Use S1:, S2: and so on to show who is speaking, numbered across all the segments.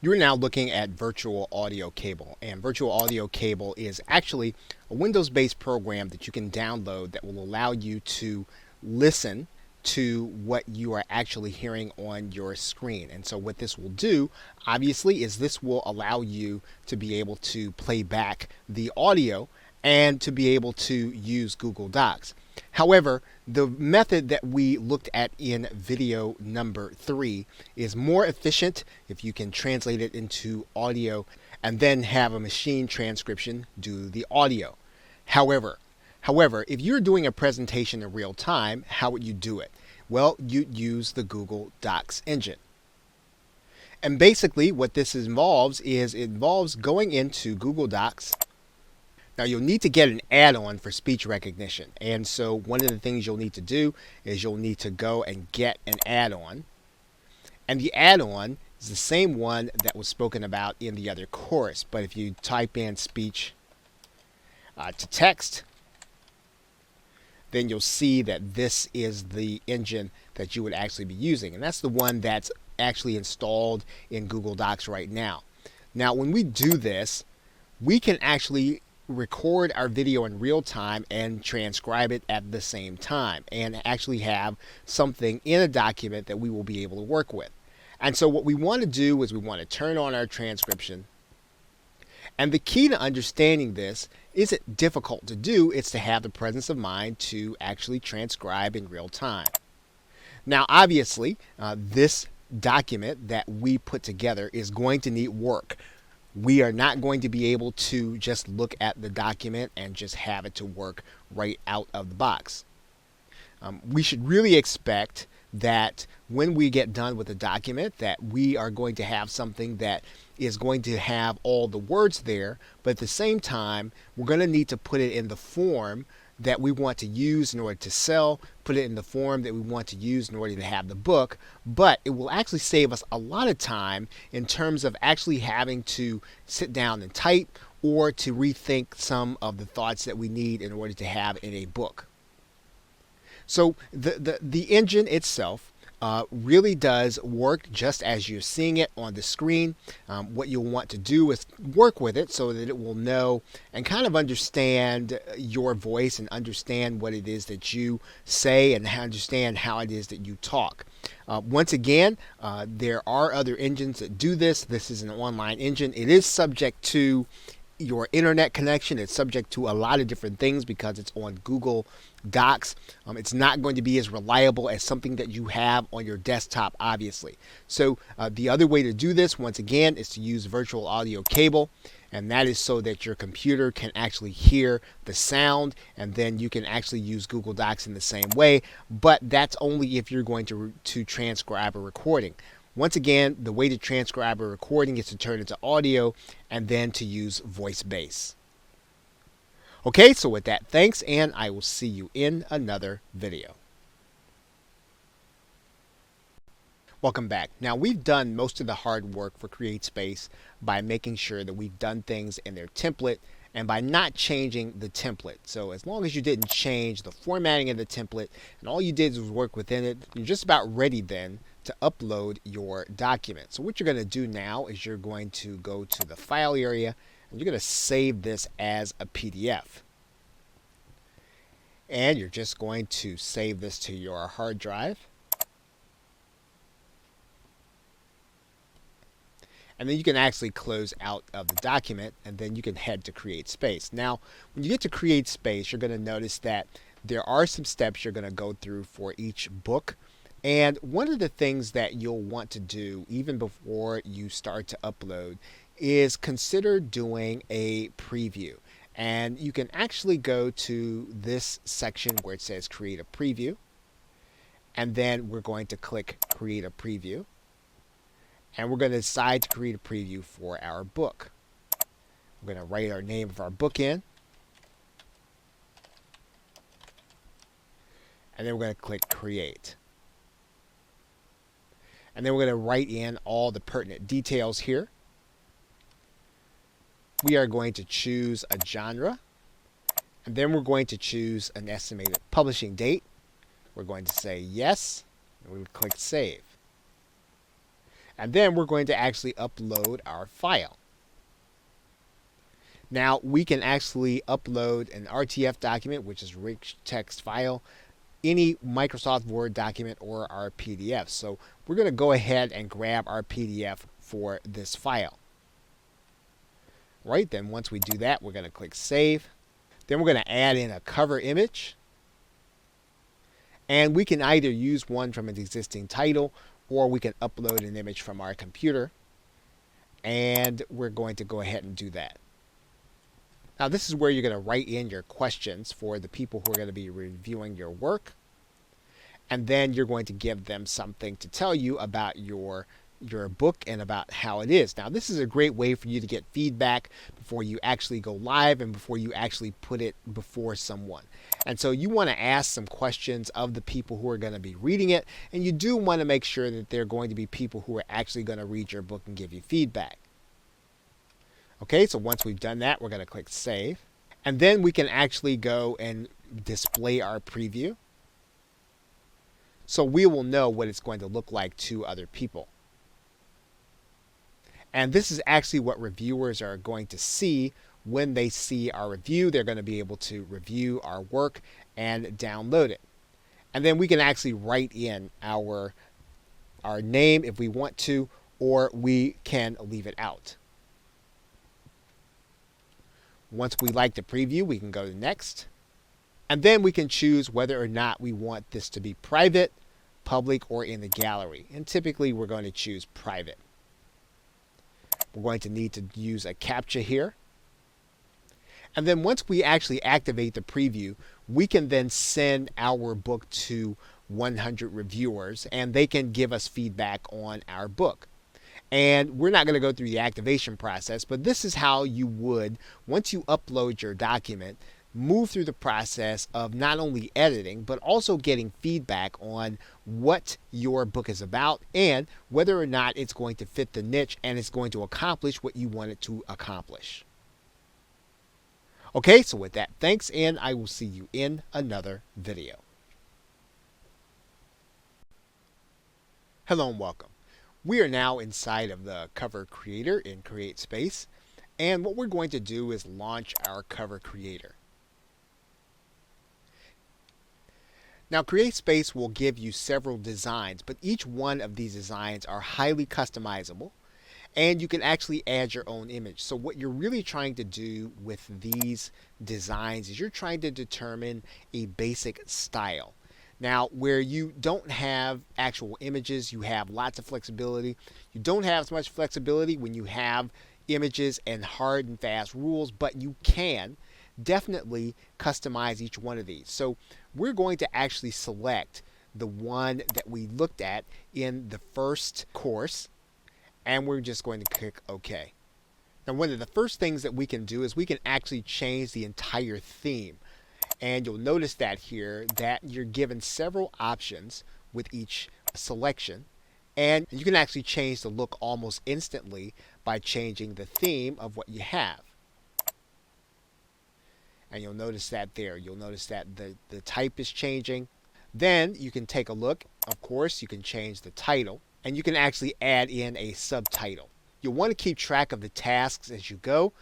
S1: You're now looking at virtual audio cable, and virtual audio cable is actually a Windows-based program that you can download that will allow you to listen to what you are actually hearing on your screen. And so what this will do, obviously, is this will allow you to be able to play back the audio and to be able to use Google Docs. However, the method that we looked at in video number 3 is more efficient if you can translate it into audio and then have a machine transcription do the audio. However, if you're doing a presentation in real time, how would you do it? Well, you'd use the Google Docs engine. And basically what this involves is it involves going into Google Docs. Now you'll need to get an add-on for speech recognition. And so one of the things you'll need to do is you'll need to go and get an add-on. And the add-on is the same one that was spoken about in the other course. But if you type in speech to text, then you'll see that this is the engine that you would actually be using. And that's the one that's actually installed in Google Docs right now. Now, when we do this, we can actually record our video in real time and transcribe it at the same time and actually have something in a document that we will be able to work with. And so what we want to do is we want to turn on our transcription. And the key to understanding this isn't difficult to do. It's to have the presence of mind to actually transcribe in real time. Now, obviously, this document that we put together is going to need work. We are not going to be able to just look at the document and just have it to work right out of the box. We should really expect that when we get done with the document that we are going to have something that is going to have all the words there, but at the same time we're going to need to put it in the form that we want to use in order to sell, put it in the form that we want to use in order to have the book, but it will actually save us a lot of time in terms of actually having to sit down and type or to rethink some of the thoughts that we need in order to have in a book. So the engine itself really does work just as you're seeing it on the screen. What you'll want to do is work with it so that it will know and kind of understand your voice and understand what it is that you say and understand how it is that you talk. Once again, there are other engines that do this. This is an online engine. It is subject to your internet connection. It's subject to a lot of different things because it's on Google Docs. It's not going to be as reliable as something that you have on your desktop, obviously. So the other way to do this, once again, is to use virtual audio cable, and that is so that your computer can actually hear the sound, and then you can actually use Google Docs in the same way, but that's only if you're going to transcribe a recording. Once again, the way to transcribe a recording is to turn it to audio and then to use voice base. Okay, so with that, thanks, and I will see you in another video. Welcome back. Now, we've done most of the hard work for CreateSpace by making sure that we've done things in their template and by not changing the template. So as long as you didn't change the formatting of the template and all you did was work within it, you're just about ready then to upload your document. So what you're going to do now is you're going to go to the file area and you're going to save this as a PDF. And you're just going to save this to your hard drive. And then you can actually close out of the document and then you can head to CreateSpace. Now, when you get to CreateSpace, you're going to notice that there are some steps you're going to go through for each book. And one of the things that you'll want to do even before you start to upload is consider doing a preview. And you can actually go to this section where it says create a preview. And then we're going to click create a preview. And we're going to decide to create a preview for our book. We're going to write our name of our book in. And then we're going to click create. And then we're going to write in all the pertinent details here. We are going to choose a genre. And then we're going to choose an estimated publishing date. We're going to say yes. And we would click save. And then we're going to actually upload our file. Now we can actually upload an RTF document, which is rich text file, any Microsoft Word document, or our PDF. So we're going to go ahead and grab our PDF for this file. Right, then once we do that, we're going to click Save. Then we're going to add in a cover image. And we can either use one from an existing title, or we can upload an image from our computer. And we're going to go ahead and do that. Now this is where you're going to write in your questions for the people who are going to be reviewing your work. And then you're going to give them something to tell you about your book and about how it is. Now this is a great way for you to get feedback before you actually go live and before you actually put it before someone. And so you want to ask some questions of the people who are going to be reading it, and you do want to make sure that they're going to be people who are actually going to read your book and give you feedback. Okay, so once we've done that, we're going to click Save. And then we can actually go and display our preview. So we will know what it's going to look like to other people. And this is actually what reviewers are going to see when they see our review. They're going to be able to review our work and download it. And then we can actually write in our name if we want to, or we can leave it out. Once we like the preview, we can go to Next. And then we can choose whether or not we want this to be private, public, or in the gallery. And typically we're going to choose private. We're going to need to use a CAPTCHA here. And then once we actually activate the preview, we can then send our book to 100 reviewers, and they can give us feedback on our book. And we're not going to go through the activation process, but this is how you would, once you upload your document, move through the process of not only editing, but also getting feedback on what your book is about and whether or not it's going to fit the niche and it's going to accomplish what you want it to accomplish. Okay, so with that, thanks, and I will see you in another video. Hello and welcome. We are now inside of the cover creator in CreateSpace, and what we're going to do is launch our cover creator. Now CreateSpace will give you several designs, but each one of these designs are highly customizable, and you can actually add your own image. So what you're really trying to do with these designs is you're trying to determine a basic style. Now, where you don't have actual images, you have lots of flexibility. You don't have as much flexibility when you have images and hard and fast rules, but you can definitely customize each one of these. So we're going to actually select the one that we looked at in the first course, and we're just going to click OK. Now, one of the first things that we can do is we can actually change the entire theme. And you'll notice that here that you're given several options with each selection. And you can actually change the look almost instantly by changing the theme of what you have. And you'll notice that there. You'll notice that the type is changing. Then you can take a look. Of course, you can change the title. And you can actually add in a subtitle. You'll want to keep track of the tasks as you go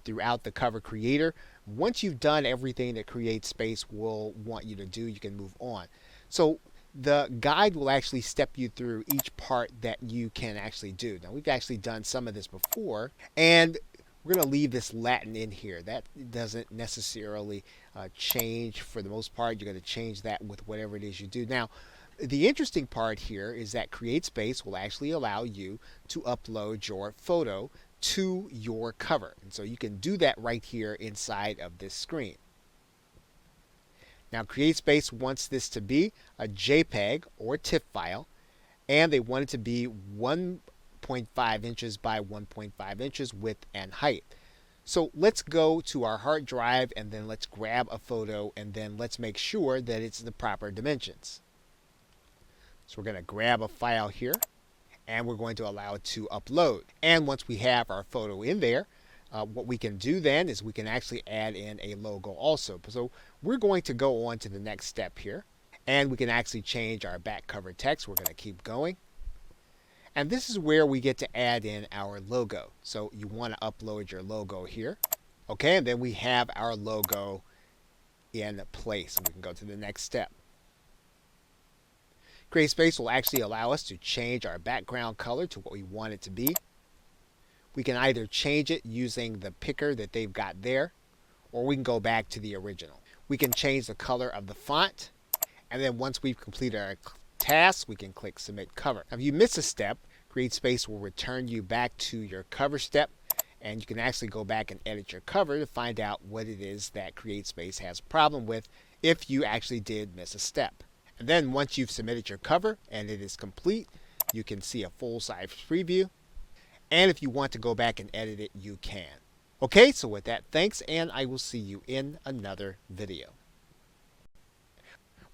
S1: throughout the cover creator. Once you've done everything that CreateSpace will want you to do, you can move on. So the guide will actually step you through each part that you can actually do. Now, we've actually done some of this before, and we're going to leave this Latin in here. That doesn't necessarily change for the most part. You're going to change that with whatever it is you do. Now, the interesting part here is that CreateSpace will actually allow you to upload your photo to your cover. And so you can do that right here inside of this screen. Now CreateSpace wants this to be a JPEG or TIFF file, and they want it to be 1.5 inches by 1.5 inches width and height. So let's go to our hard drive and then let's grab a photo and then let's make sure that it's the proper dimensions. So we're going to grab a file here, and we're going to allow it to upload. And once we have our photo in there, what we can do then is we can actually add in a logo also. So we're going to go on to the next step here, and we can actually change our back cover text. We're going to keep going. And this is where we get to add in our logo. So you want to upload your logo here. Okay, and then we have our logo in place. We can go to the next step. CreateSpace will actually allow us to change our background color to what we want it to be. We can either change it using the picker that they've got there, or we can go back to the original. We can change the color of the font, and then once we've completed our task, we can click Submit Cover. Now, if you miss a step, CreateSpace will return you back to your cover step, and you can actually go back and edit your cover to find out what it is that CreateSpace has a problem with if you actually did miss a step. And then once you've submitted your cover and it is complete, you can see a full-size preview. And if you want to go back and edit it, you can. Okay, so with that, thanks, and I will see you in another video.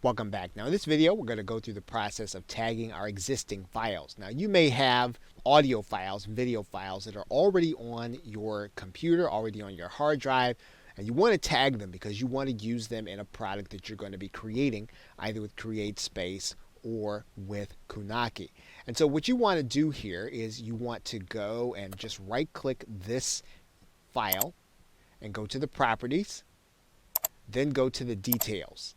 S1: Welcome back. Now in this video, we're going to go through the process of tagging our existing files. Now you may have audio files, video files that are already on your computer, already on your hard drive, and you want to tag them because you want to use them in a product that you're going to be creating, either with CreateSpace or with Kunaki. And so what you want to do here is you want to go and just right-click this file and go to the properties, then go to the details.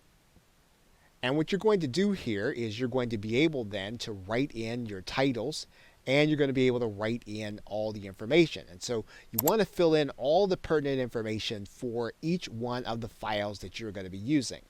S1: And what you're going to do here is you're going to be able then to write in your titles, and you're going to be able to write in all the information. And so you want to fill in all the pertinent information for each one of the files that you're going to be using.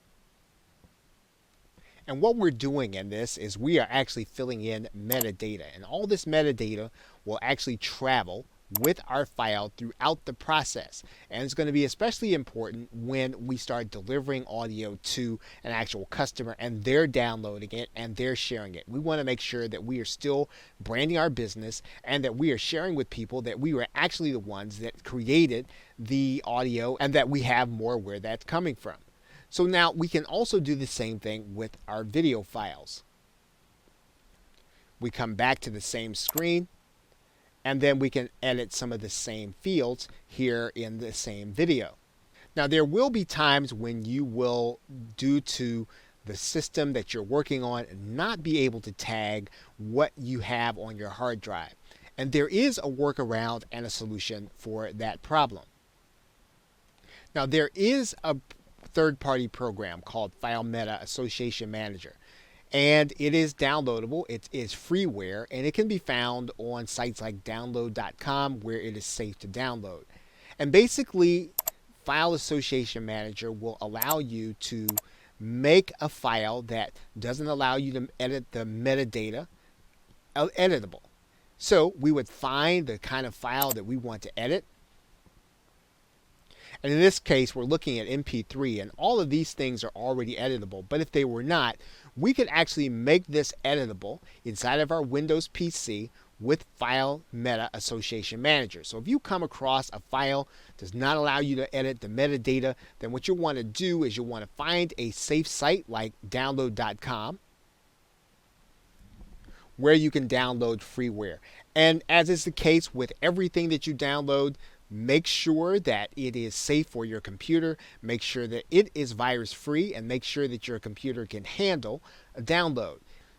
S1: And what we're doing in this is we are actually filling in metadata, and all this metadata will actually travel with our file throughout the process. And it's going to be especially important when we start delivering audio to an actual customer and they're downloading it and they're sharing it. We want to make sure that we are still branding our business and that we are sharing with people that we were actually the ones that created the audio and that we have more where that's coming from. So now we can also do the same thing with our video files. We come back to the same screen, and then we can edit some of the same fields here in the same video. Now there will be times when you will, due to the system that you're working on, not be able to tag what you have on your hard drive. And there is a workaround and a solution for that problem. Now there is a third-party program called File Meta Association Manager. And it is downloadable. It is freeware, and it can be found on sites like download.com where it is safe to download. And basically, File Association Manager will allow you to make a file that doesn't allow you to edit the metadata editable. So we would find the kind of file that we want to edit. And in this case, we're looking at MP3, and all of these things are already editable. But if they were not, we could actually make this editable inside of our Windows PC with File Meta Association Manager. So if you come across a file that does not allow you to edit the metadata, then what you'll want to do is you'll want to find a safe site like download.com where you can download freeware. And as is the case with everything that you download, make sure that it is safe for your computer, make sure that it is virus free, and make sure that your computer can handle a download.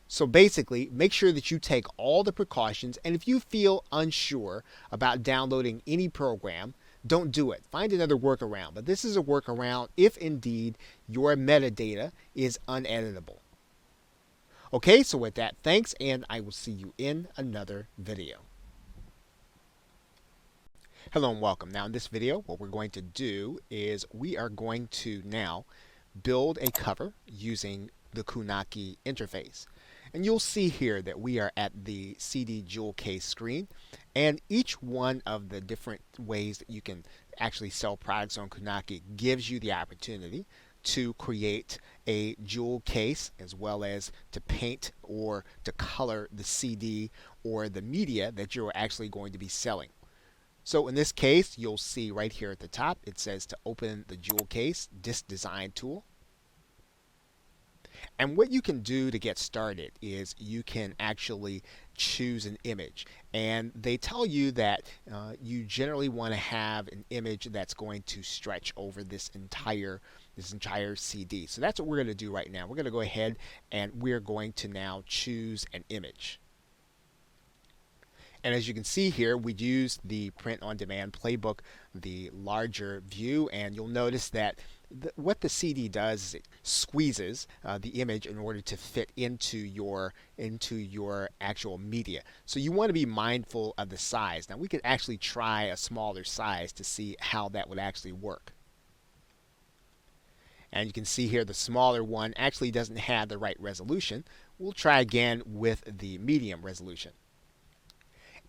S1: So basically, make sure that you take all the precautions, and if you feel unsure about downloading any program, don't do it. Find another workaround. But this is a workaround if indeed your metadata is uneditable. Okay, so with that, thanks, and I will see you in another video. Hello and welcome. Now in this video, what we're going to do is we are going to now build a cover using the Kunaki interface. And you'll see here that we are at the CD jewel case screen, and each one of the different ways that you can actually sell products on Kunaki gives you the opportunity to create a jewel case as well as to paint or to color the CD or the media that you're actually going to be selling. So in this case, you'll see right here at the top, it says to open the jewel case, Disc Design tool. And what you can do to get started is you can actually choose an image. And they tell you that you generally want to have an image that's going to stretch over this entire CD. So that's what we're going to do right now. We're going to go ahead and we're going to now choose an image. And as you can see here, we use the print on demand playbook, the larger view, and you'll notice that what the CD does is it squeezes the image in order to fit into your actual media. So you want to be mindful of the size. Now we could actually try a smaller size to see how that would actually work. And you can see here the smaller one actually doesn't have the right resolution. We'll try again with the medium resolution.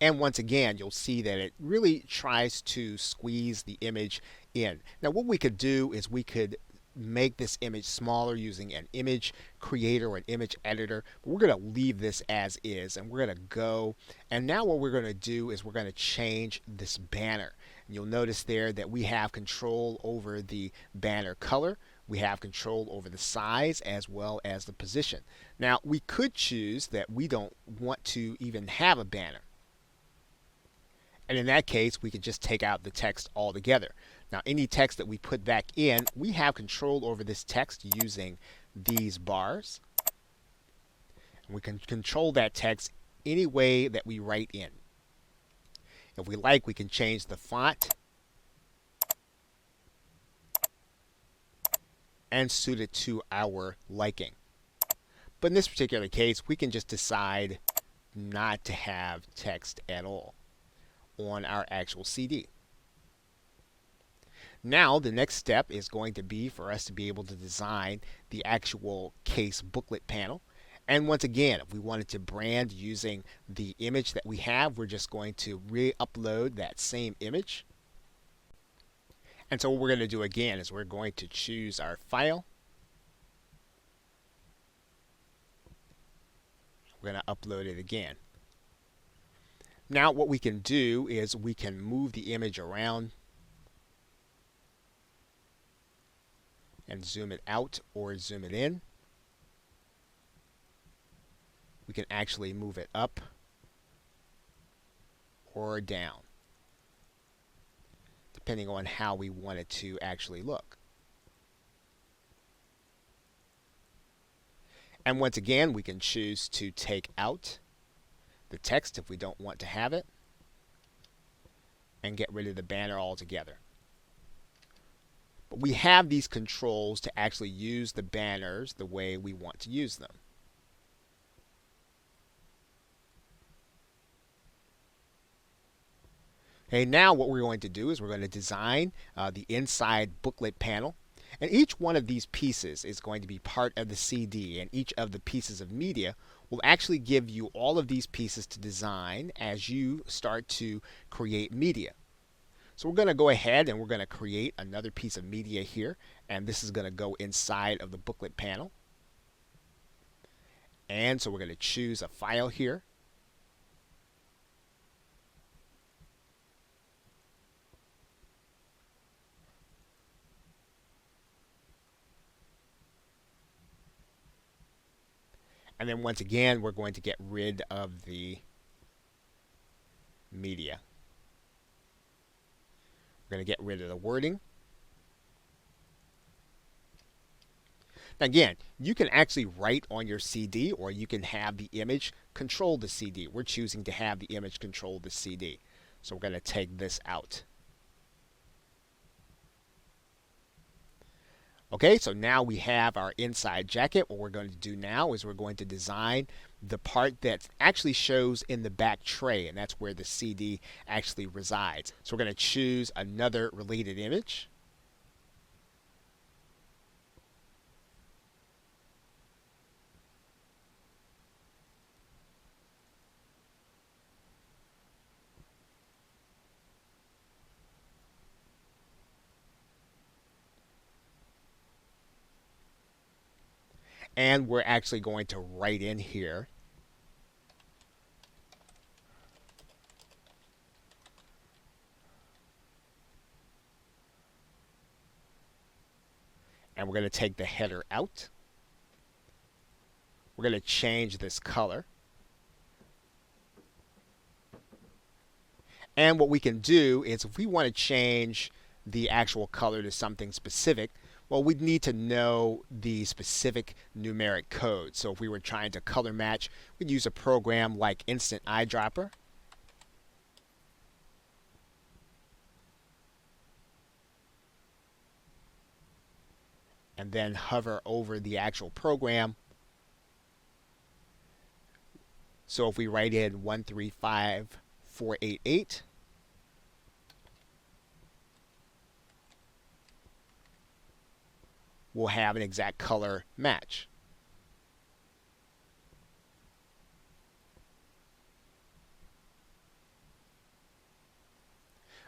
S1: And once again, you'll see that it really tries to squeeze the image in. Now what we could do is we could make this image smaller using an image creator or an image editor, but we're going to leave this as is, and we're going to go, and now what we're going to do is we're going to change this banner. And you'll notice there that we have control over the banner color, we have control over the size as well as the position. Now we could choose that we don't want to even have a banner. And in that case, we could just take out the text altogether. Now, any text that we put back in, we have control over this text using these bars. And we can control that text any way that we write in. If we like, we can change the font and suit it to our liking. But in this particular case, we can just decide not to have text at all on our actual CD. Now the next step is going to be for us to be able to design the actual case booklet panel. And once again, if we wanted to brand using the image that we have, we're just going to re-upload that same image. And so what we're going to do again is we're going to choose our file. We're going to upload it again. Now what we can do is we can move the image around and zoom it out or zoom it in. We can actually move it up or down, depending on how we want it to actually look. And once again, we can choose to take out the text if we don't want to have it, and get rid of the banner altogether. But we have these controls to actually use the banners the way we want to use them. Okay, now what we're going to do is we're going to design the inside booklet panel. And each one of these pieces is going to be part of the CD, and each of the pieces of media will actually give you all of these pieces to design as you start to create media. So we're going to go ahead and we're going to create another piece of media here, and this is going to go inside of the booklet panel. And so we're going to choose a file here. And then once again, we're going to get rid of the media. We're going to get rid of the wording. Now again, you can actually write on your CD, or you can have the image control the CD. We're choosing to have the image control the CD. So we're going to take this out. Okay, so now we have our inside jacket. What we're going to do now is we're going to design the part that actually shows in the back tray, and that's where the CD actually resides. So we're going to choose another related image. And we're actually going to write in here and we're going to take the header out. We're going to change this color. And what we can do is if we want to change the actual color to something specific, well, we'd need to know the specific numeric code. So if we were trying to color match, we'd use a program like Instant Eyedropper. and then hover over the actual program. So if we write in 135488, we'll have an exact color match.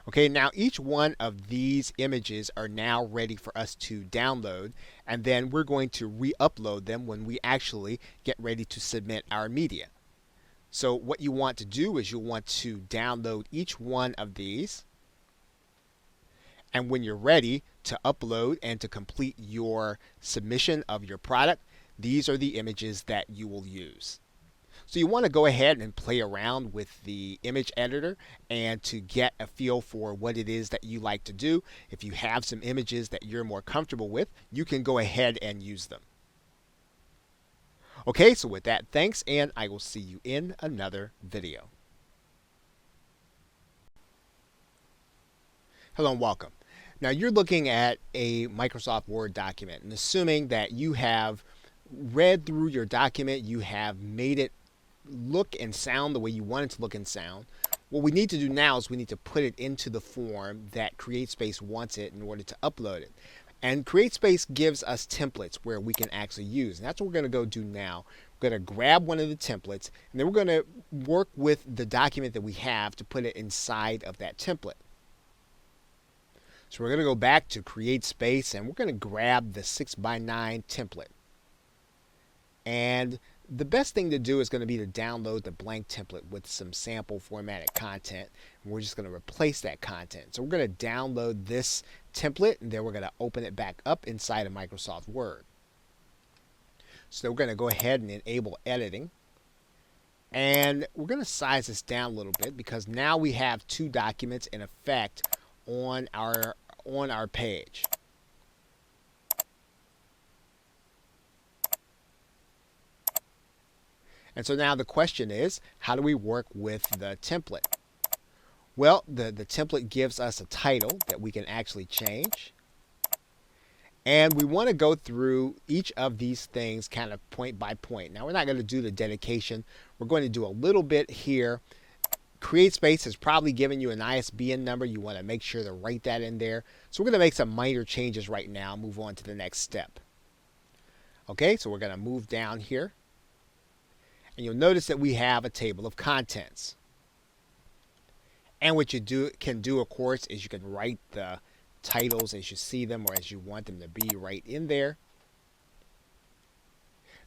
S1: Okay, now each one of these images are now ready for us to download, and then we're going to re-upload them when we actually get ready to submit our media. So what you want to do is you'll want to download each one of these, and when you're ready to upload and to complete your submission of your product, these are the images that you will use. So you want to go ahead and play around with the image editor and to get a feel for what it is that you like to do. If you have some images that you're more comfortable with, you can go ahead and use them. Okay, so with that, thanks, and I will see you in another video. Hello and welcome. Now you're looking at a Microsoft Word document, and assuming that you have read through your document, you have made it look and sound the way you want it to look and sound. What we need to do now is we need to put it into the form that CreateSpace wants it in order to upload it. And CreateSpace gives us templates where we can actually use. And that's what we're going to go do now. We're going to grab one of the templates, and then we're going to work with the document that we have to put it inside of that template. So we're going to go back to CreateSpace, and we're going to grab the 6x9 template. And the best thing to do is going to be to download the blank template with some sample formatted content. And we're just going to replace that content. So we're going to download this template, and then we're going to open it back up inside of Microsoft Word. So we're going to go ahead and enable editing. And we're going to size this down a little bit because now we have two documents in effect on our page. And so now the question is, how do we work with the template? Well, the template gives us a title that we can actually change. And we want to go through each of these things kind of point by point. Now, we're not going to do the dedication. We're going to do a little bit here. CreateSpace has probably given you an ISBN number. You want to make sure to write that in there. So we're going to make some minor changes right now, move on to the next step. Okay, so we're going to move down here. And you'll notice that we have a table of contents. And what you can do, of course, is you can write the titles as you see them or as you want them to be right in there.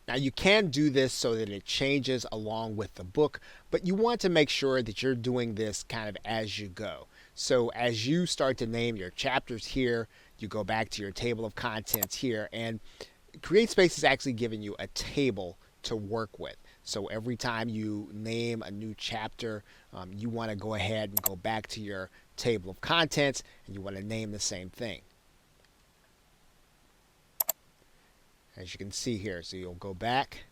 S1: Now you can do this so that it changes along with the book, but you want to make sure that you're doing this kind of as you go. So as you start to name your chapters here, you go back to your table of contents here, and CreateSpace is actually giving you a table to work with. So every time you name a new chapter, you want to go ahead and go back to your table of contents, and you want to name the same thing. As you can see here, so you'll go back.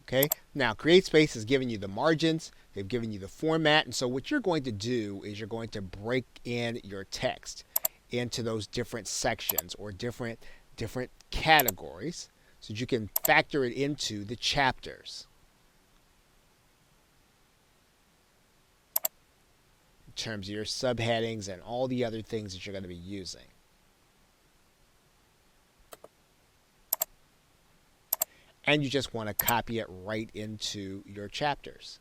S1: Okay, now CreateSpace has given you the margins, they've given you the format, and so what you're going to do is you're going to break in your text into those different sections or different categories so that you can factor it into the chapters. In terms of your subheadings and all the other things that you're going to be using. And you just want to copy it right into your chapters.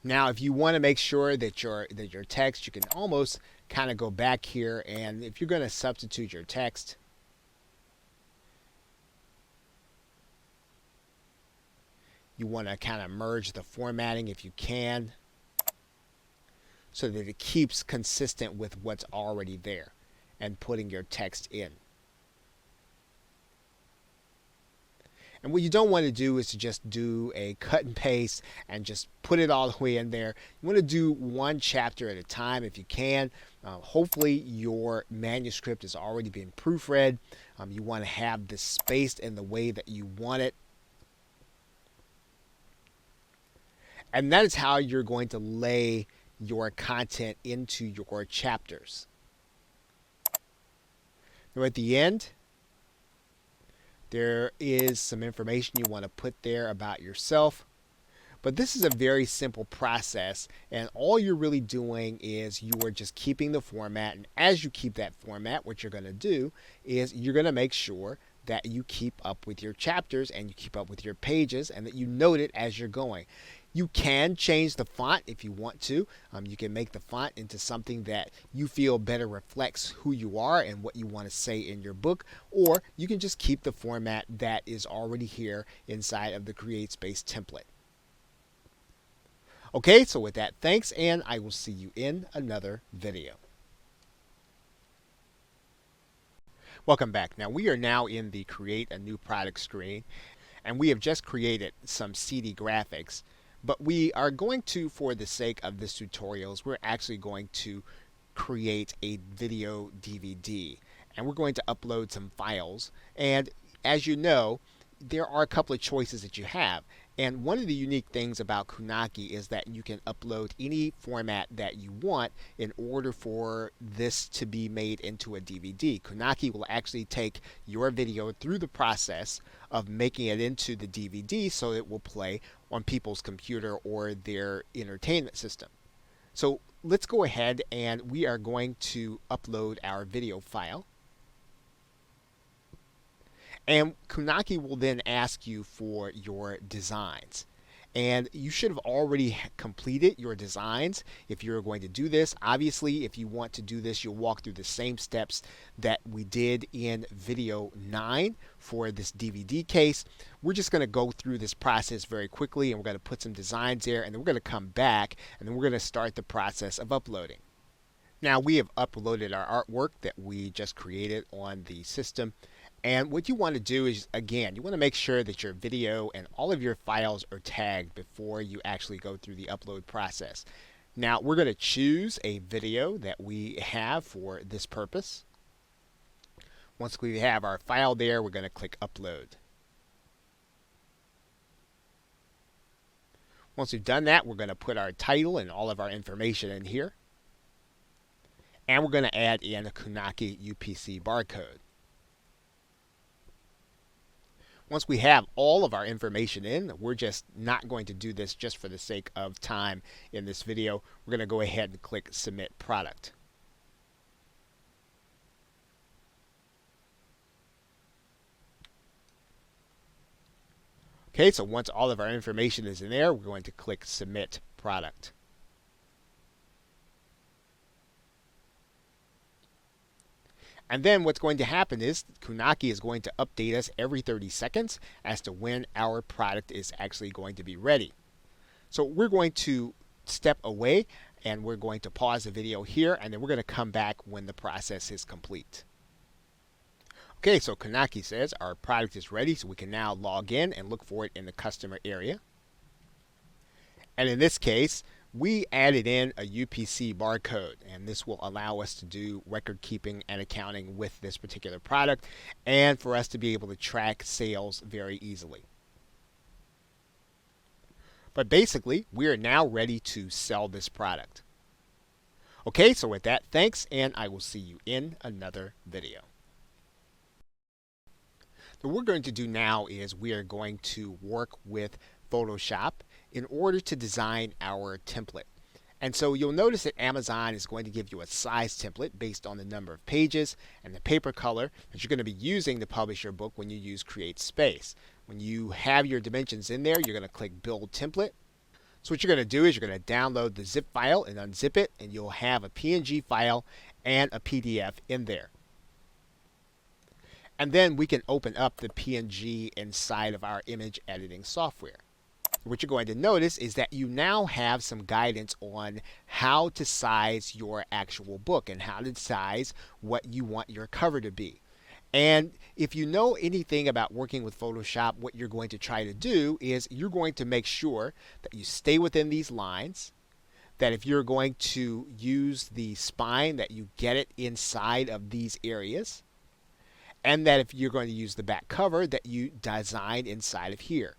S1: Now, if you want to make sure that your text, you can almost kind of go back here, and if you're going to substitute your text, you want to kind of merge the formatting if you can, so that it keeps consistent with what's already there and putting your text in. And what you don't want to do is to just do a cut and paste and just put it all the way in there. You want to do one chapter at a time if you can. Hopefully your manuscript has already been proofread. You want to have this spaced in the way that you want it. And that is how you're going to lay your content into your chapters. Now at the end, there is some information you want to put there about yourself. But this is a very simple process, and all you're really doing is you are just keeping the format. And as you keep that format, what you're going to do is you're going to make sure that you keep up with your chapters and you keep up with your pages and that you note it as you're going. You can change the font if you want to. You can make the font into something that you feel better reflects who you are and what you want to say in your book, or you can just keep the format that is already here inside of the CreateSpace template. Okay, so with that, thanks, and I will see you in another video. Welcome back. Now we are now in the Create a New Product screen, and we have just created some CD graphics. But we are going to, for the sake of this tutorials, we're actually going to create a video DVD. And we're going to upload some files. And as you know, there are a couple of choices that you have. And one of the unique things about Kunaki is that you can upload any format that you want in order for this to be made into a DVD. Kunaki will actually take your video through the process of making it into the DVD so it will play on people's computer or their entertainment system. So let's go ahead and we are going to upload our video file. And Kunaki will then ask you for your designs. And you should have already completed your designs if you're going to do this. Obviously, if you want to do this, you'll walk through the same steps that we did in video 9 for this DVD case. We're just going to go through this process very quickly, and we're going to put some designs there, and then we're going to come back, and then we're going to start the process of uploading. Now, we have uploaded our artwork that we just created on the system. And what you want to do is, again, you want to make sure that your video and all of your files are tagged before you actually go through the upload process. Now, we're going to choose a video that we have for this purpose. Once we have our file there, we're going to click Upload. Once we've done that, we're going to put our title and all of our information in here. And we're going to add in a Kunaki UPC barcode. Once we have all of our information in, we're just not going to do this just for the sake of time in this video. We're going to go ahead and click Submit Product. Okay, so once all of our information is in there, we're going to click Submit Product. And then what's going to happen is Kunaki is going to update us every 30 seconds as to when our product is actually going to be ready. So we're going to step away and we're going to pause the video here, and then we're going to come back when the process is complete. Okay, so Kunaki says our product is ready, so we can now log in and look for it in the customer area. And in this case, we added in a UPC barcode, and this will allow us to do record keeping and accounting with this particular product and for us to be able to track sales very easily. But basically, we are now ready to sell this product. Okay, so with that, thanks, and I will see you in another video. So what we're going to do now is we are going to work with Photoshop in order to design our template. And so you'll notice that Amazon is going to give you a size template based on the number of pages and the paper color that you're going to be using to publish your book when you use CreateSpace. When you have your dimensions in there, you're going to click Build Template. So what you're going to do is you're going to download the zip file and unzip it, and you'll have a PNG file and a PDF in there. And then we can open up the PNG inside of our image editing software. What you're going to notice is that you now have some guidance on how to size your actual book and how to size what you want your cover to be. And if you know anything about working with Photoshop, what you're going to try to do is you're going to make sure that you stay within these lines, that if you're going to use the spine, that you get it inside of these areas, and that if you're going to use the back cover, that you design inside of here.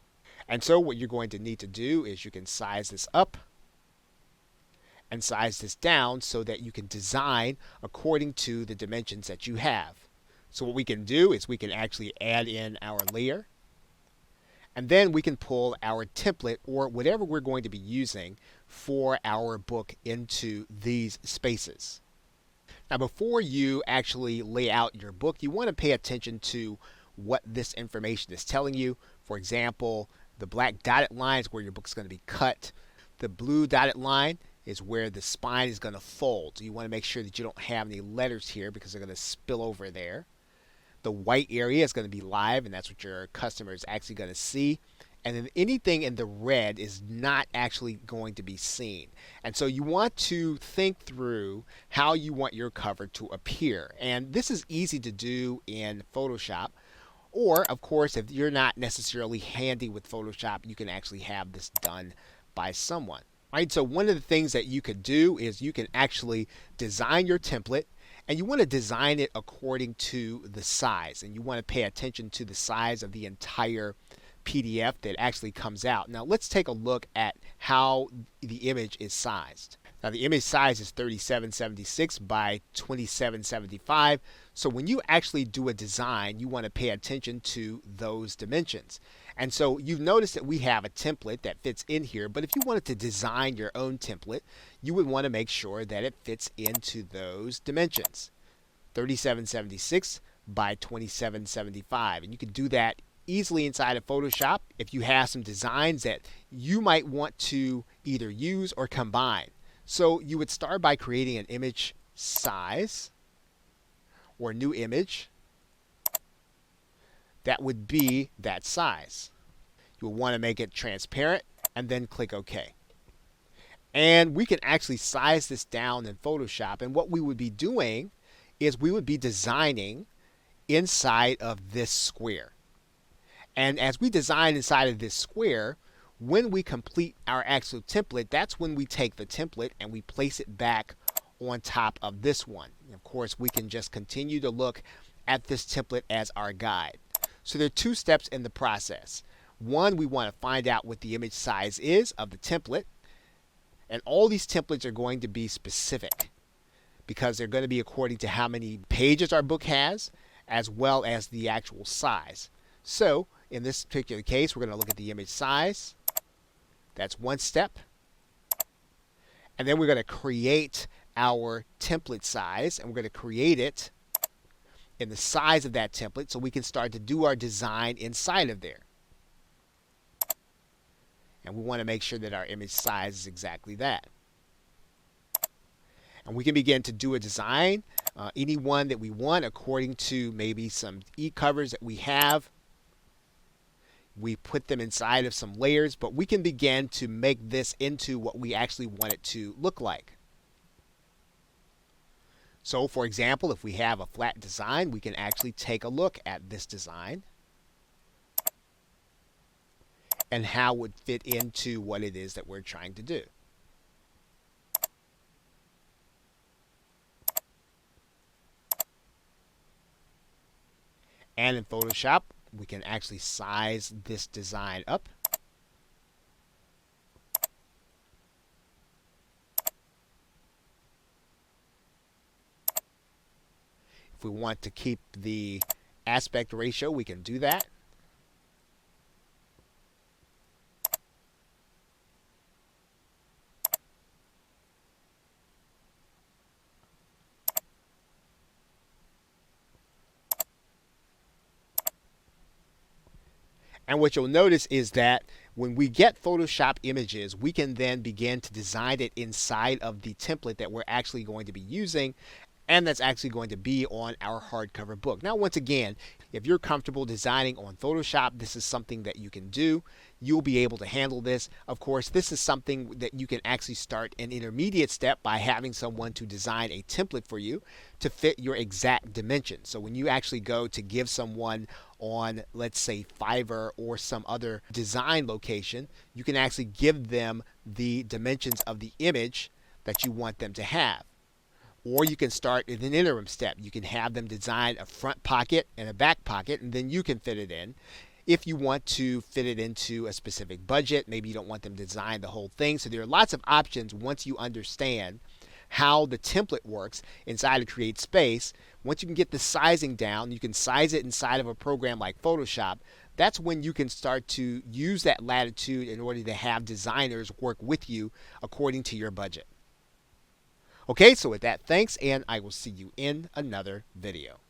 S1: And so what you're going to need to do is you can size this up and size this down so that you can design according to the dimensions that you have. So what we can do is we can actually add in our layer, and then we can pull our template or whatever we're going to be using for our book into these spaces. Now, before you actually lay out your book, you want to pay attention to what this information is telling you. For example, the black dotted line is where your book's going to be cut. The blue dotted line is where the spine is going to fold. So you want to make sure that you don't have any letters here because they're going to spill over there. The white area is going to be live, and that's what your customer is actually going to see. And then anything in the red is not actually going to be seen. And so you want to think through how you want your cover to appear. And this is easy to do in Photoshop. Or, of course, if you're not necessarily handy with Photoshop, you can actually have this done by someone. Right? So one of the things that you could do is you can actually design your template, and you want to design it according to the size, and you want to pay attention to the size of the entire PDF that actually comes out. Now let's take a look at how the image is sized. Now the image size is 3776 by 2775. So when you actually do a design, you want to pay attention to those dimensions. And so you've noticed that we have a template that fits in here, but if you wanted to design your own template, you would want to make sure that it fits into those dimensions. 3776 by 2775. And you can do that easily inside of Photoshop if you have some designs that you might want to either use or combine. So you would start by creating an image size or new image that would be that size. You'll want to make it transparent and then click OK. And we can actually size this down in Photoshop, and what we would be doing is we would be designing inside of this square. And as we design inside of this square, when we complete our actual template, that's when we take the template and we place it back on top of this one. And of course, we can just continue to look at this template as our guide. So there are two steps in the process. One, we want to find out what the image size is of the template. And all these templates are going to be specific because they're going to be according to how many pages our book has, as well as the actual size. So in this particular case, we're going to look at the image size. That's one step. And then we're going to create our template size, and we're going to create it in the size of that template so we can start to do our design inside of there. And we want to make sure that our image size is exactly that. And we can begin to do a design, any one that we want according to maybe some e-covers that we have. We put them inside of some layers, but we can begin to make this into what we actually want it to look like. So for example, if we have a flat design, we can actually take a look at this design and how it would fit into what it is that we're trying to do. And in Photoshop, we can actually size this design up. If we want to keep the aspect ratio, we can do that. And what you'll notice is that when we get Photoshop images, we can then begin to design it inside of the template that we're actually going to be using. and that's actually going to be on our hardcover book. Now, once again, if you're comfortable designing on Photoshop, this is something that you can do. You'll be able to handle this. Of course, this is something that you can actually start an intermediate step by having someone to design a template for you to fit your exact dimensions. So when you actually go to give someone on, let's say, Fiverr or some other design location, you can actually give them the dimensions of the image that you want them to have. Or you can start in an interim step. You can have them design a front pocket and a back pocket, and then you can fit it in. If you want to fit it into a specific budget, maybe you don't want them to design the whole thing. So there are lots of options once you understand how the template works inside of Create Space. Once you can get the sizing down, you can size it inside of a program like Photoshop. That's when you can start to use that latitude in order to have designers work with you according to your budget. Okay, so with that, thanks, and I will see you in another video.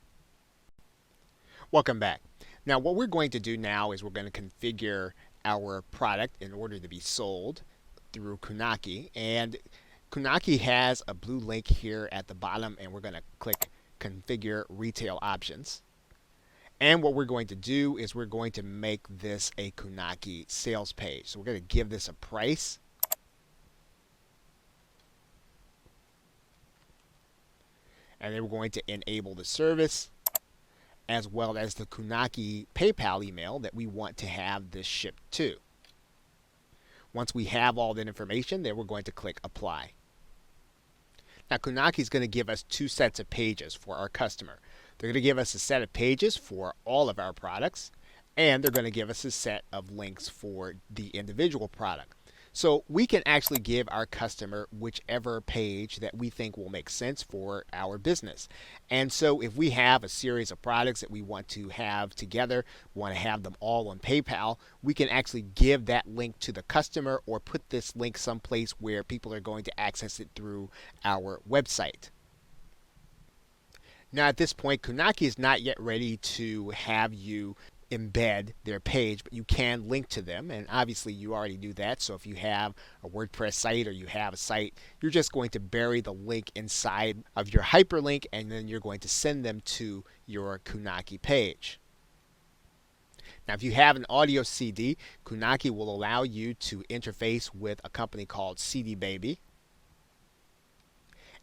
S1: Welcome back. Now, what we're going to do now is we're going to configure our product in order to be sold through Kunaki. And Kunaki has a blue link here at the bottom, and we're going to click Configure Retail Options. And what we're going to do is we're going to make this a Kunaki sales page. So we're going to give this a price. And then we're going to enable the service as well as the Kunaki PayPal email that we want to have this shipped to. Once we have all that information, then we're going to click Apply. Now, Kunaki is going to give us two sets of pages for our customer. They're going to give us a set of pages for all of our products, and they're going to give us a set of links for the individual product. So we can actually give our customer whichever page that we think will make sense for our business. And so if we have a series of products that we want to have together, want to have them all on PayPal, we can actually give that link to the customer or put this link someplace where people are going to access it through our website. Now at this point, Kunaki is not yet ready to have you embed their page, but you can link to them, and obviously you already do that. So if you have a WordPress site or you have a site, you're just going to bury the link inside of your hyperlink, and then you're going to send them to your Kunaki page. Now if you have an audio CD, Kunaki will allow you to interface with a company called CD Baby.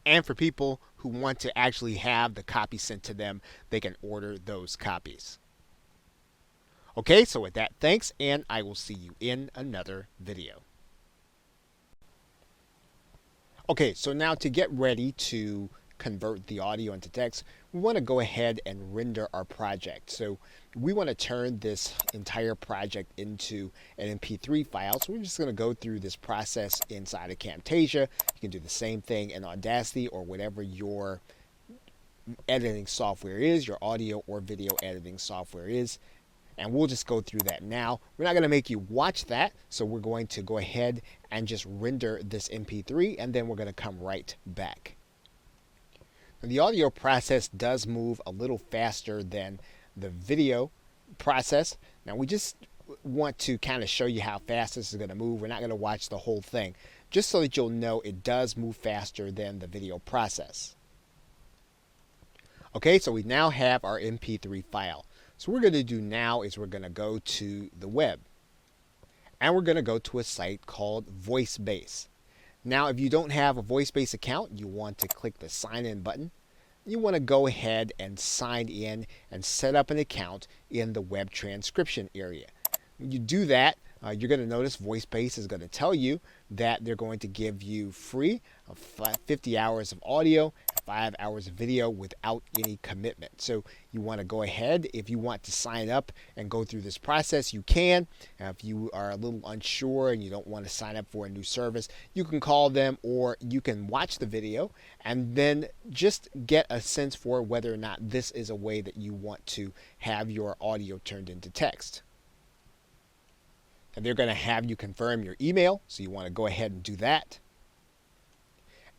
S1: And for people who want to actually have the copy sent to them, they can order those copies. Okay, so with that, thanks, and I will see you in another video. Okay, so now to get ready to convert the audio into text, we want to go ahead and render our project. So we want to turn this entire project into an MP3 file. So we're just going to go through this process inside of Camtasia. You can do the same thing in Audacity or whatever your editing software is, your audio or video editing software is. And we'll just go through that now. We're not going to make you watch that, so we're going to go ahead and just render this MP3, and then we're going to come right back. Now, the audio process does move a little faster than the video process. Now, we just want to kind of show you how fast this is going to move. We're not going to watch the whole thing, just so that you'll know it does move faster than the video process. Okay, so we now have our MP3 file. So what we're going to do now is we're going to go to the web, and we're going to go to a site called VoiceBase. Now, if you don't have a VoiceBase account, you want to click the sign in button. You want to go ahead and sign in and set up an account in the web transcription area. When you do that, you're going to notice VoiceBase is going to tell you that they're going to give you free 50 hours of audio, 5 hours of video without any commitment. So you want to go ahead. If you want to sign up and go through this process, you can. If you are a little unsure and you don't want to sign up for a new service, you can call them, or you can watch the video and then just get a sense for whether or not this is a way that you want to have your audio turned into text. And they're going to have you confirm your email, so you want to go ahead and do that.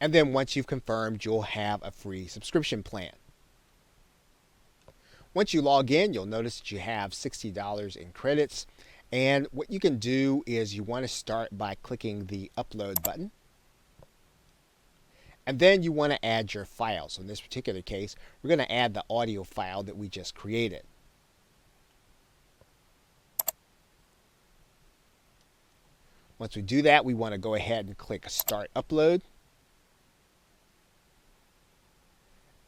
S1: And then once you've confirmed, you'll have a free subscription plan. Once you log in, you'll notice that you have $60 in credits. And what you can do is you want to start by clicking the upload button. And then you want to add your file. So in this particular case, we're going to add the audio file that we just created. Once we do that, we want to go ahead and click Start Upload.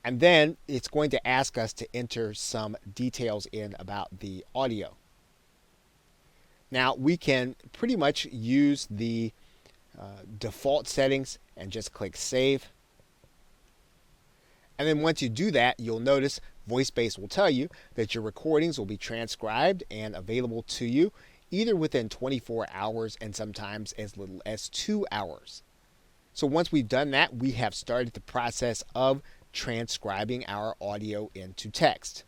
S1: And then it's going to ask us to enter some details in about the audio. Now we can pretty much use the default settings and just click Save. And then once you do that, you'll notice VoiceBase will tell you that your recordings will be transcribed and available to you either within 24 hours and sometimes as little as 2 hours. So once we've done that, we have started the process of transcribing our audio into text.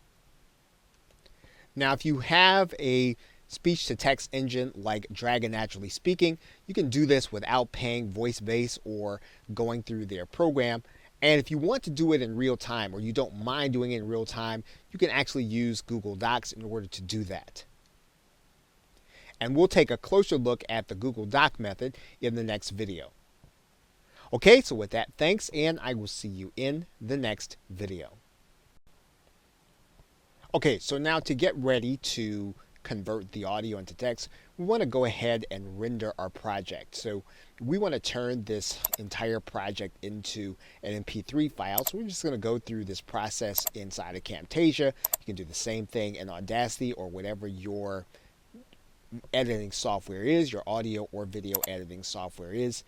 S1: Now, if you have a speech-to-text engine like Dragon Naturally Speaking, you can do this without paying VoiceBase or going through their program. And if you want to do it in real time, or you don't mind doing it in real time, you can actually use Google Docs in order to do that. And we'll take a closer look at the Google Doc method in the next video. Okay, so with that, thanks, and I will see you in the next video. Okay, so now to get ready to convert the audio into text, we want to go ahead and render our project. So we want to turn this entire project into an MP3 file. So we're just going to go through this process inside of Camtasia. You can do the same thing in Audacity or whatever your editing software is, your audio or video editing software is.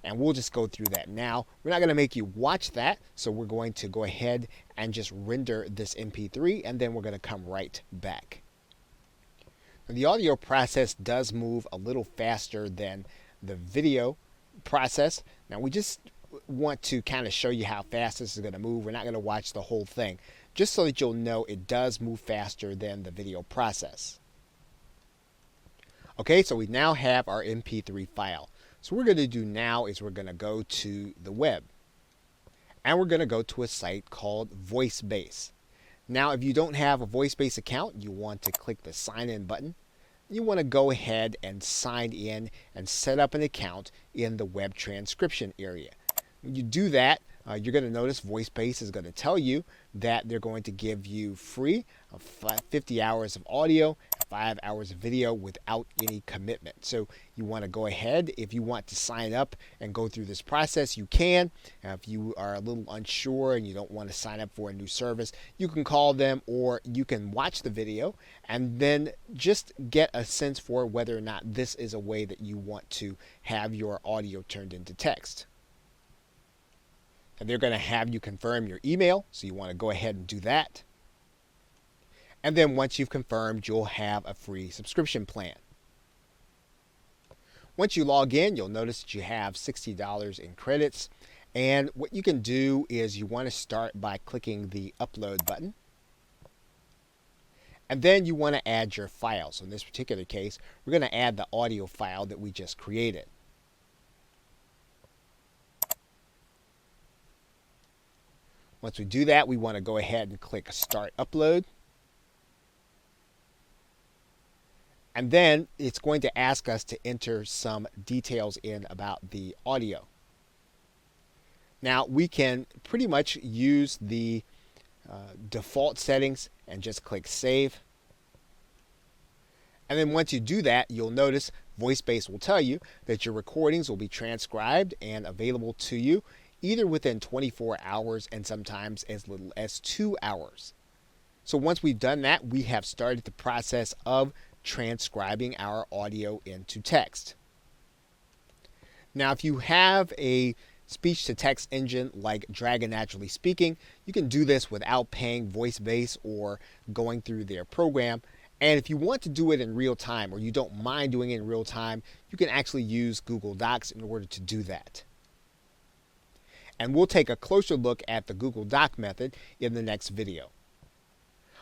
S1: And we'll just go through that now. We're not going to make you watch that, so we're going to go ahead and just render this MP3, and then we're going to come right back. Now, the audio process does move a little faster than the video process. Now, we just want to kind of show you how fast this is going to move. We're not going to watch the whole thing, just so that you'll know it does move faster than the video process. Okay, so we now have our MP3 file. So what we're going to do now is we're going to go to the web. And we're going to go to a site called VoiceBase. Now, if you don't have a VoiceBase account, you want to click the Sign In button. You want to go ahead and sign in and set up an account in the web transcription area. When you do that, you're going to notice VoiceBase is going to tell you that they're going to give you free 50 hours of audio, 5 hours of video without any commitment. So you want to go ahead. If you want to sign up and go through this process, you can. If you are a little unsure and you don't want to sign up for a new service, you can call them, or you can watch the video and then just get a sense for whether or not this is a way that you want to have your audio turned into text. And they're going to have you confirm your email, so you want to go ahead and do that. And then once you've confirmed, you'll have a free subscription plan. Once you log in, you'll notice that you have $60 in credits. And what you can do is you want to start by clicking the Upload button. And then you want to add your file. So in this particular case, we're going to add the audio file that we just created. Once we do that, we want to go ahead and click Start Upload. And then it's going to ask us to enter some details in about the audio. Now we can pretty much use the default settings and just click Save. And then once you do that, you'll notice VoiceBase will tell you that your recordings will be transcribed and available to you either within 24 hours and sometimes as little as 2 hours. So once we've done that, we have started the process of transcribing our audio into text. Now, if you have a speech-to-text engine like Dragon Naturally Speaking, you can do this without paying VoiceBase or going through their program. And if you want to do it in real time, or you don't mind doing it in real time, you can actually use Google Docs in order to do that. And we'll take a closer look at the Google Doc method in the next video.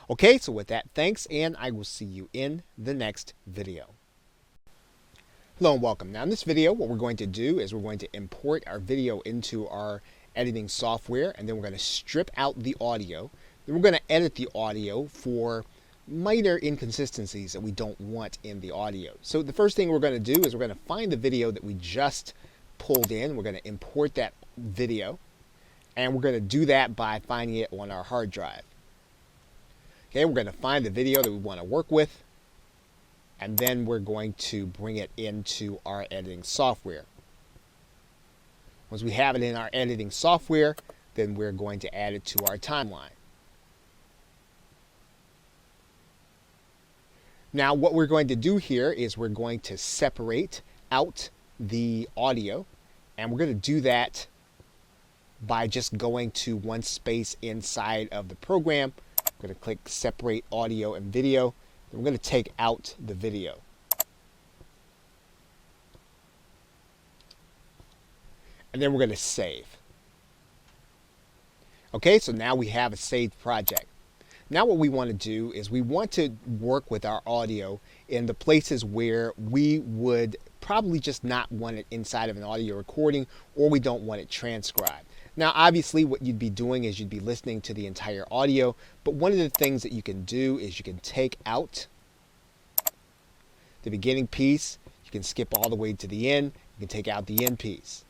S1: Okay, so with that, thanks, and I will see you in the next video. Hello and welcome. Now in this video, what we're going to do is we're going to import our video into our editing software, and then we're going to strip out the audio. Then we're going to edit the audio for minor inconsistencies that we don't want in the audio. So the first thing we're going to do is we're going to find the video that we just pulled in. We're going to import that video. And we're going to do that by finding it on our hard drive. Okay, we're going to find the video that we want to work with, and then we're going to bring it into our editing software. Once we have it in our editing software, then we're going to add it to our timeline. Now, what we're going to do here is we're going to separate out the audio, and we're going to do that by just going to one space inside of the program. We're going to click Separate Audio and Video. Then we're going to take out the video. And then we're going to save. Okay, so now we have a saved project. Now what we want to do is we want to work with our audio in the places where we would probably just not want it inside of an audio recording, or we don't want it transcribed. Now obviously what you'd be doing is you'd be listening to the entire audio, but one of the things that you can do is you can take out the beginning piece, you can skip all the way to the end, you can take out the end piece.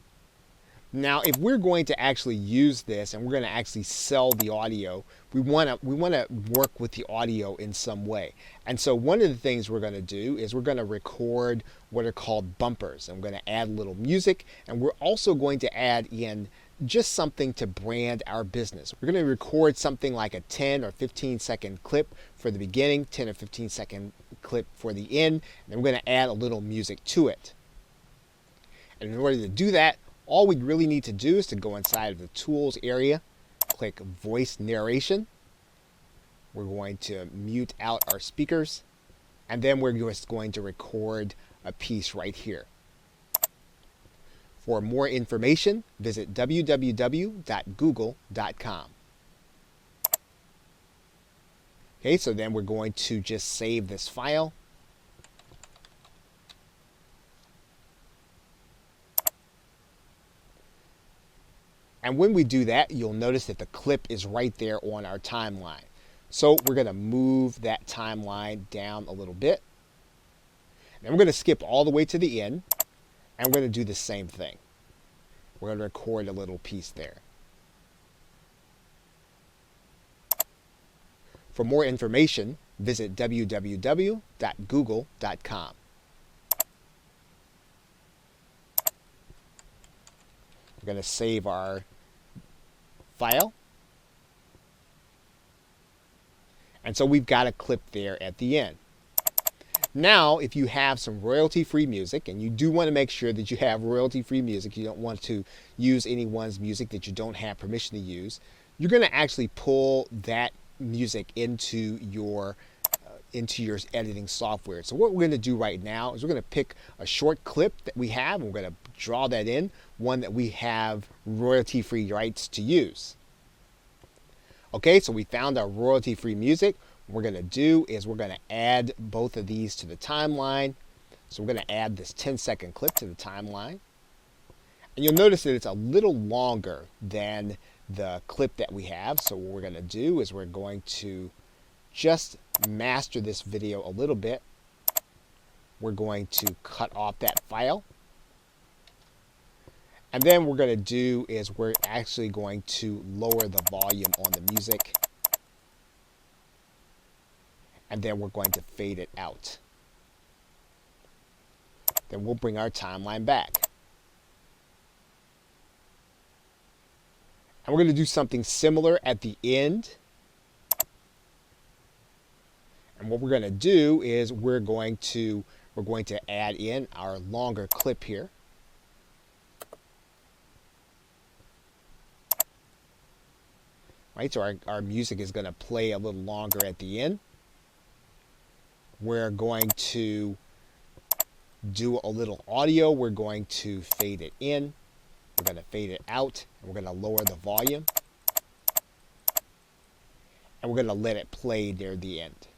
S1: Now, if we're going to actually use this and we're going to actually sell the audio, we want to work with the audio in some way. And so one of the things we're going to do is we're going to record what are called bumpers. And we're going to add a little music, and we're also going to add in just something to brand our business. We're going to record something like a 10 or 15 second clip for the beginning, 10 or 15 second clip for the end, and then we're going to add a little music to it. And in order to do that, all we really need to do is to go inside of the Tools area, click Voice Narration. We're going to mute out our speakers, and then we're just going to record a piece right here. For more information, visit www.google.com. Okay, so then we're going to just save this file. And when we do that, you'll notice that the clip is right there on our timeline. So we're going to move that timeline down a little bit. And we're going to skip all the way to the end. And we're going to do the same thing. We're going to record a little piece there. For more information, visit www.google.com. We're going to save our file. And so we've got a clip there at the end. Now, if you have some royalty-free music, and you do want to make sure that you have royalty-free music, you don't want to use anyone's music that you don't have permission to use, you're going to actually pull that music into your editing software. So what we're going to do right now is we're going to pick a short clip that we have, and we're going to draw that in, one that we have royalty-free rights to use. Okay, so we found our royalty-free music. What we're going to do is we're going to add both of these to the timeline. So we're going to add this 10-second clip to the timeline. And you'll notice that it's a little longer than the clip that we have. So what we're going to do is we're going to just master this video a little bit. We're going to cut off that file. And then what we're going to do is we're actually going to lower the volume on the music. And then we're going to fade it out. Then we'll bring our timeline back. And we're going to do something similar at the end. And what we're going to do is we're going to add in our longer clip here. Right, so our music is going to play a little longer at the end. We're going to do a little audio. We're going to fade it in. We're going to fade it out. And we're going to lower the volume. And we're going to let it play near the end.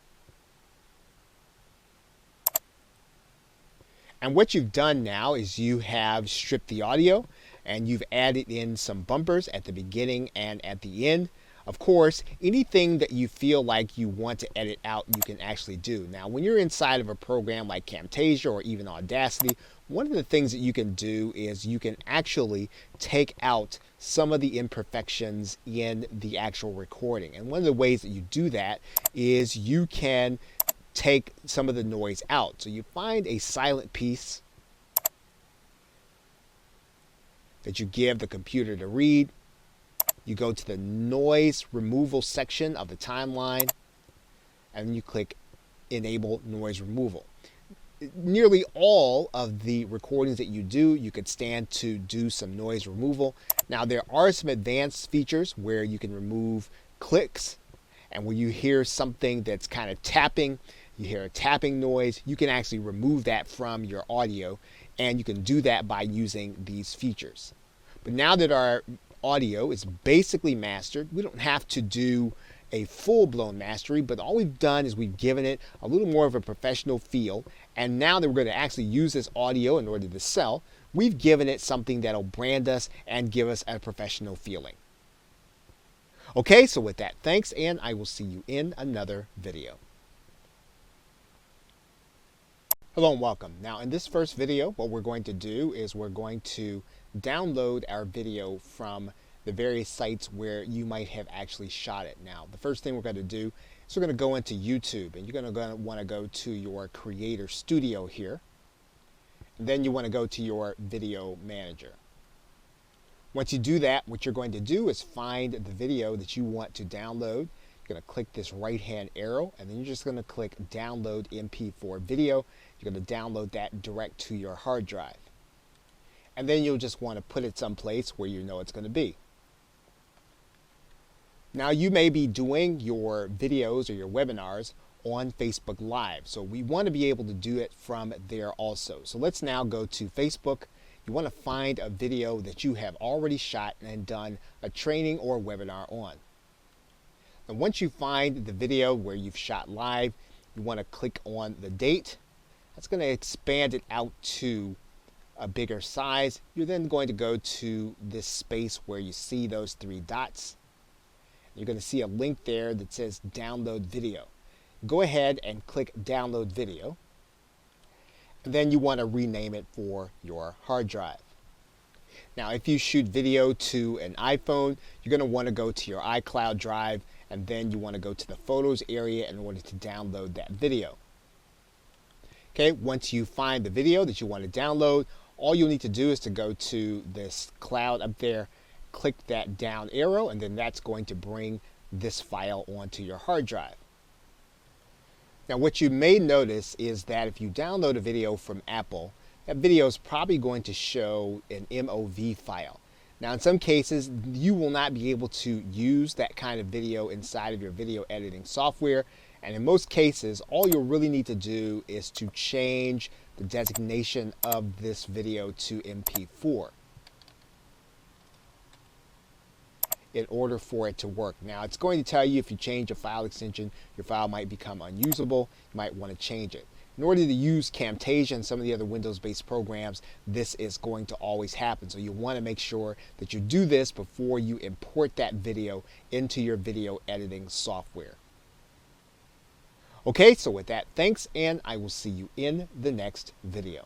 S1: And what you've done now is you have stripped the audio and you've added in some bumpers at the beginning and at the end. Of course, anything that you feel like you want to edit out, you can actually do. Now, when you're inside of a program like Camtasia or even Audacity, one of the things that you can do is you can actually take out some of the imperfections in the actual recording. And one of the ways that you do that is you can take some of the noise out. So you find a silent piece that you give the computer to read. You go to the noise removal section of the timeline, and then you click enable noise removal. Nearly all of the recordings that you do, you could stand to do some noise removal. Now, there are some advanced features where you can remove clicks, and when you hear something that's kind of tapping, you hear a tapping noise, you can actually remove that from your audio, and you can do that by using these features. But now that our audio is basically mastered, we don't have to do a full-blown mastery, but all we've done is we've given it a little more of a professional feel, and now that we're going to actually use this audio in order to sell, we've given it something that'll brand us and give us a professional feeling. Okay, so with that, thanks, and I will see you in another video. Hello and welcome. Now, in this first video, what we're going to do is we're going to download our video from the various sites where you might have actually shot it. Now, the first thing we're going to do is we're going to go into YouTube, and you're going to want to go to your Creator Studio here. And then you want to go to your Video Manager. Once you do that, what you're going to do is find the video that you want to download. You're going to click this right-hand arrow, and then you're just going to click Download MP4 Video. You're going to download that direct to your hard drive. And then you'll just want to put it someplace where you know it's going to be. Now, you may be doing your videos or your webinars on Facebook Live, so we want to be able to do it from there also. So let's now go to Facebook. You want to find a video that you have already shot and done a training or webinar on. And once you find the video where you've shot live, you want to click on the date. That's going to expand it out to a bigger size. You're then going to go to this space where you see those three dots. You're going to see a link there that says download video. Go ahead and click download video. And then you want to rename it for your hard drive. Now, if you shoot video to an iPhone, you're going to want to go to your iCloud drive, and then you want to go to the photos area in order to download that video. Okay, once you find the video that you want to download, all you'll need to do is to go to this cloud up there, click that down arrow, and then that's going to bring this file onto your hard drive. Now, what you may notice is that if you download a video from Apple, that video is probably going to show an MOV file. Now, in some cases, you will not be able to use that kind of video inside of your video editing software. And in most cases, all you'll really need to do is to change the designation of this video to MP4 in order for it to work. Now, it's going to tell you if you change a file extension, your file might become unusable. You might want to change it. In order to use Camtasia and some of the other Windows-based programs, this is going to always happen. So you want to make sure that you do this before you import that video into your video editing software. Okay, so with that, thanks, and I will see you in the next video.